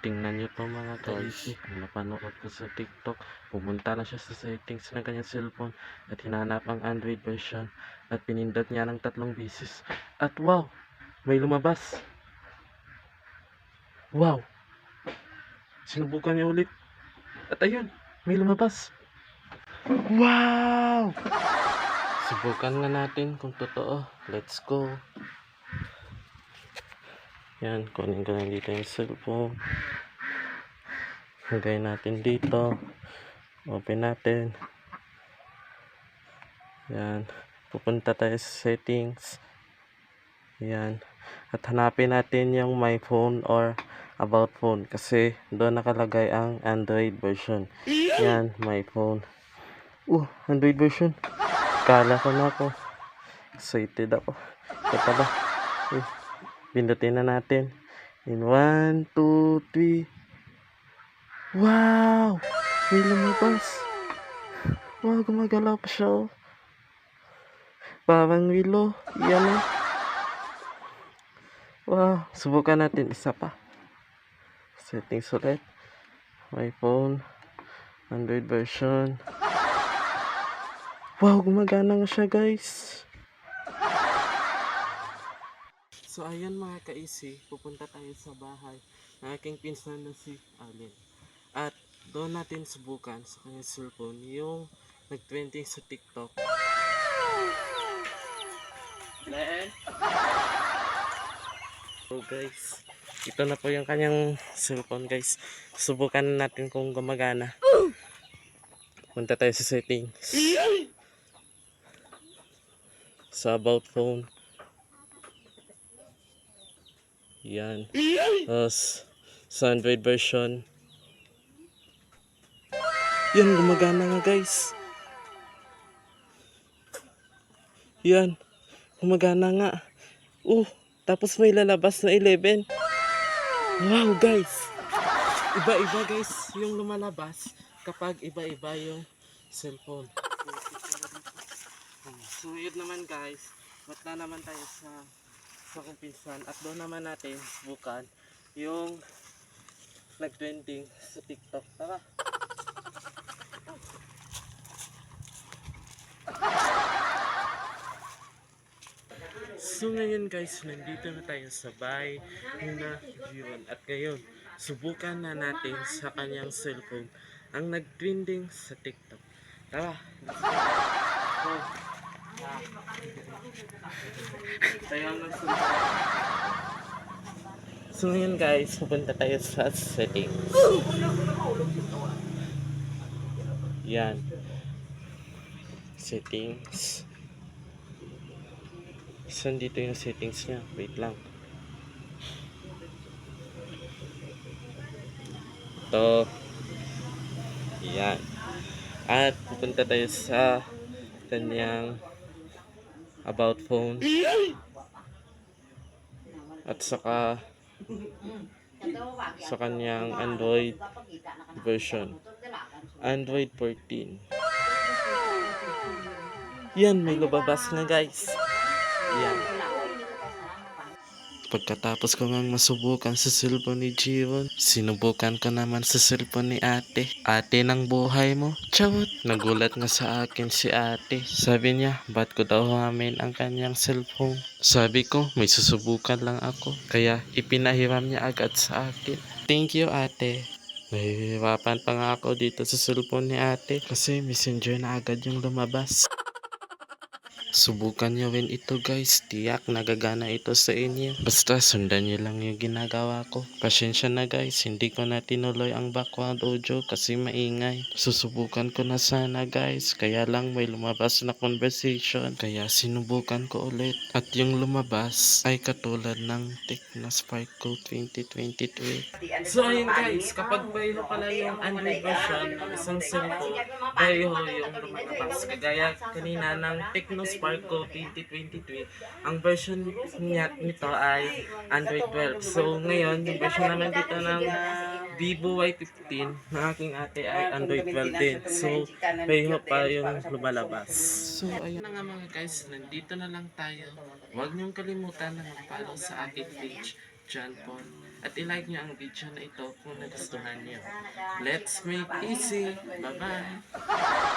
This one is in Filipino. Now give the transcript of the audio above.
Tingnan nyo 'to mga ka-easy, napanood ko sa TikTok. Pumunta na siya sa settings ng kanyang cellphone at hinanap ang Android version at pinindot niya ng 3 beses. At wow! May lumabas. Wow! Sinubukan niya ulit. At ayun, may lumabas. Wow! Subukan nga natin kung totoo. Let's go. Yan, kunin ko lang dito yung cellphone. Lagay natin dito. Open natin. Yan. Pupunta tayo sa settings. Yan. At hanapin natin yung my phone or about phone. Kasi doon nakalagay ang Android version. Yan, my phone. Android version. Kala ko na ako. Excited ako. Ito pala. Pindutin na natin. In 1, 2, 3. Wow! May lumabas. Wow, gumagalaw pa siya. Parang willow. Yan. Wow, subukan natin isa pa. Settings ulit. My phone. Android version. Wow, gumagana nga siya, guys. So ayan mga ka-easy, pupunta tayo sa bahay ng aking pinsan na si Alin. At doon natin subukan sa kanyang cellphone yung nag-trending sa TikTok. So guys, ito na po yung kanyang cellphone guys. Subukan natin kung gumagana. Punta tayo sa settings. Sa about phone. Yan. Tapos sa Android version. Yan, gumagana nga guys. Yan. Gumagana nga. Tapos may lalabas na 11. Wow guys. Iba-iba guys yung lumalabas kapag iba-iba yung cellphone. So yun naman guys. Ba't na naman tayo sa kumpisan at doon naman natin subukan yung nag-trending sa TikTok. Tara. So ngayon guys, nandito na tayo sa bahay na Jiwon. At ngayon, subukan na natin sa kanyang cellphone ang nag-trending sa TikTok. Tara. So ngayon guys, pupunta tayo sa settings. Yan. Settings. Saan dito yung settings niya? Wait lang. Ito. Yan. At pupunta tayo sa kanyang about phone. At saka sa kanyang Android version. Android 14. Yan, may lumabas na guys. Yan. Pagkatapos ko ngang masubukan sa cellphone ni Jiwon, sinubukan ko naman sa cellphone ni ate. Ate ng buhay mo. Chawat. Nagulat nga sa akin si ate. Sabi niya, ba't ko daw hamin ang kanyang cellphone? Sabi ko, may susubukan lang ako. Kaya ipinahiram niya agad sa akin. Thank you ate. Nahihirapan pa nga ako dito sa cellphone ni ate kasi messenger na agad yung lumabas. Subukan nyo rin ito guys, tiyak nagagana ito sa inyo. Basta sundan nyo lang yung ginagawa ko. Pasensya na guys, hindi ko na tinuloy ang background audio kasi maingay. Susubukan ko na sana guys, kaya lang may lumabas na conversation. Kaya sinubukan ko ulit. At yung lumabas ay katulad ng Tecno Spark Go 2023. So ayun guys, kapag pareho pala yung Android version ng isang cellphone, pareho yung lumalabas. Kagaya kanina ng Tecno Spark Go 2023, ang version niya nito ay Android 12. So ngayon, yung version naman dito ng Vivo Y15 ng aking ate ay Android 12 din. So pareho pa yung lumalabas. So ayun na nga mga guys, nandito na lang tayo. Huwag niyong kalimutan na mag-follow sa aking page, John Paul. at ilike nyo ang video na ito kung nagustuhan nyo. Let's make easy! Bye-bye!